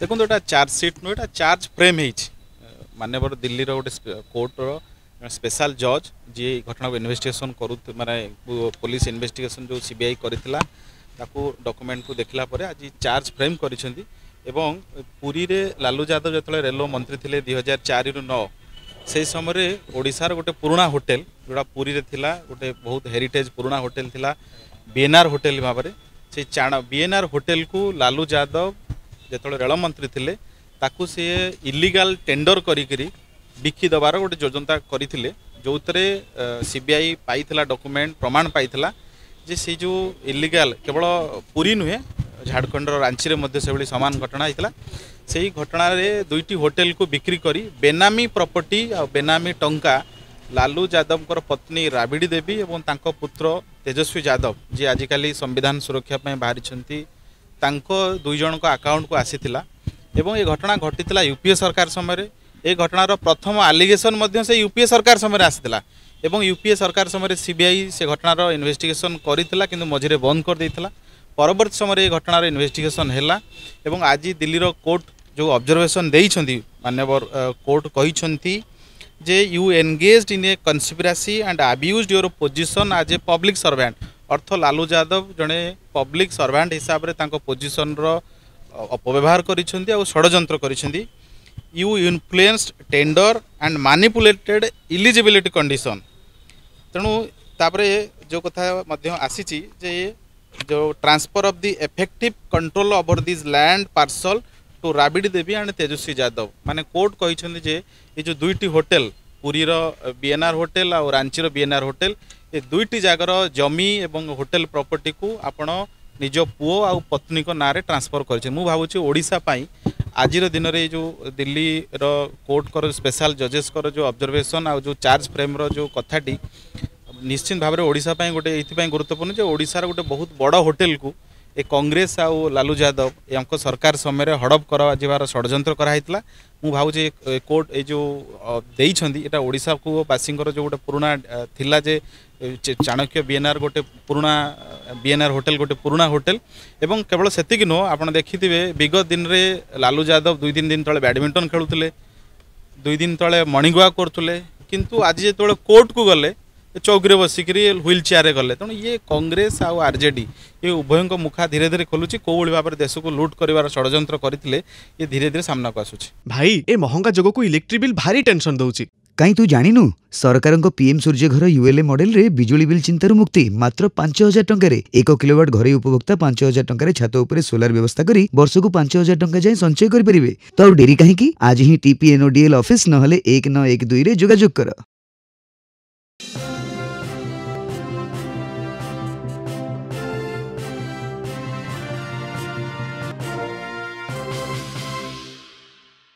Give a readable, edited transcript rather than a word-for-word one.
देखो एटा चार्जसीट नु एटा charge frame मानवर दिल्ली गोटे कोर्टर स्पेशल जज जी घटना को इन्वेस्टिगेशन करू माने पुलिस इन्वेस्टिगेशन जो सीबीआई करथिला ताकू डॉक्यूमेंट को देखला परे आज चार्ज फ्रेम करिसेंती एवं पुरी रे लालू यादव जतले रेलवे मंत्री थिले 2004 रु 9 से समय ओडिशार गोटे पुराना होटेल जोड़ा पुरी रे थिला गोटे बहुत हेरिटेज पुराना होटेल थिला बीएनआर होटेल भाव में से बीएनआर होटेल को लालू यादव जो रेल मंत्री थे ताकू सी इलीगल टेंडर करी बिकी दबार गोटे योजना करते जो सीबीआई पाई डॉक्यूमेंट प्रमाण पाई जे से जो इलीगल केवल पुरी नुहे झारखंड रांची रे से सामान घटना होता से ही घटना रे दुईटी होटेल को बिक्री करी बेनामी प्रॉपर्टी आ बेनामी टंका लालू यादव पत्नी राबिड़ी देवी और तांको पुत्र तेजस्वी यादव जी आजिकल संविधान सुरक्षा बाहरी दुई जन अकाउंट को आसीथिला एवं ये घटना घटी यूपीए सरकार समय ये घटनार प्रथम आलिगेशन से यूपीए सरकार समय आसीथिला एवं यूपीए सरकार समय सीबीआई से घटनार इन्वेस्टिगेशन करथिला किंतु मझिरे बंद कर देथिला परवर्ती समय ये घटनार इन्वेस्टिगेशन हैला एवं आज दिल्ली कोर्ट जो ऑब्जर्वेशन देइछंती माननीय कोर्ट कहिछंती जे you engaged in a conspiracy and abused your position as a public servant अर्थ लालू यादव जड़े पब्लिक सर्वेंट हिसाब से पोजिशन अपव्यवहार करिसेंती और षड्यंत्र करिसेंती you influenced tender and manipulated eligibility condition तेणु तापरे जो कथा आसी जे जो transfer of the effective control over this land parcel to Rabri Devi and Tejashwi Yadav माने कोर्ट कहिसेंती जे ये जो दुईटी होटेल पुरीर बीएनआर होटेल और रांचीर बीएनआर होटेल ये दुईटी जगार जमी एवं होटेल प्रॉपर्टी को आपण निज पुओ आ पत्नी को ना ट्रांसफर कर भावुँ ओडिशा पाई आज दिन में जो दिल्ली कोर्ट कर स्पेशल जजेस कर जो ऑब्जर्वेशन आ जो चार्ज फ्रेम रो जो कथाटी निश्चित भाव में ओडिशा पाई गोटे ये गुरुत्वपूर्ण जो ओडिशार गोटे बहुत बड़ होटेल को ए कांग्रेस आउ लालू यादव यांको सरकार समय हड़प कर षड्यंत्र कराइला मु भावुँ कोर्ट ये जो देइछंदी एटा ओडिशा को बासींकर जो गोटे पुराना थिला जे चाणक्य बीएनआर गोटे पुराना बीएनआर होटेल गोटे पुराना होटेल एवं केवल सेतिक नो आपण देखिथिबे विगत दिन रे लालू यादव 2-3 दिन तले बैडमिंटन खेलुथिले 2 दिन तले मॉर्निंग वॉक करथुले किंतु आज जेतोले कोर्ट को गले चौकी बसिकी व्हील चेयर गले तेणु ये कांग्रेस आउ आरजेडी ये उभय मुखा धीरे धीरे खोलुची कोई भाव में देश को लुट कर षड्यंत्र करते ये धीरे धीरे सामना को आसुची भाई ए महंगा जगह को इलेक्ट्रिक बिल भारी टेंशन दउची कहीं तू जानिनु सरकार पीएम सूर्य घर यूएलए मॉडल रे बिजुली बिल चिंतार मुक्ति मात्र 5,000 टंका रे 1 किलोवाट घरे उपभोक्ता 5,000 टंका रे छात उपरे सोलार व्यवस्था करी वर्ष को 5,000 टंका जाए संचय करि परिबे तो डेरी काहे की आज ही टीपीएनओडीएल ऑफिस नहले 1912 रे जोगाजोग कर।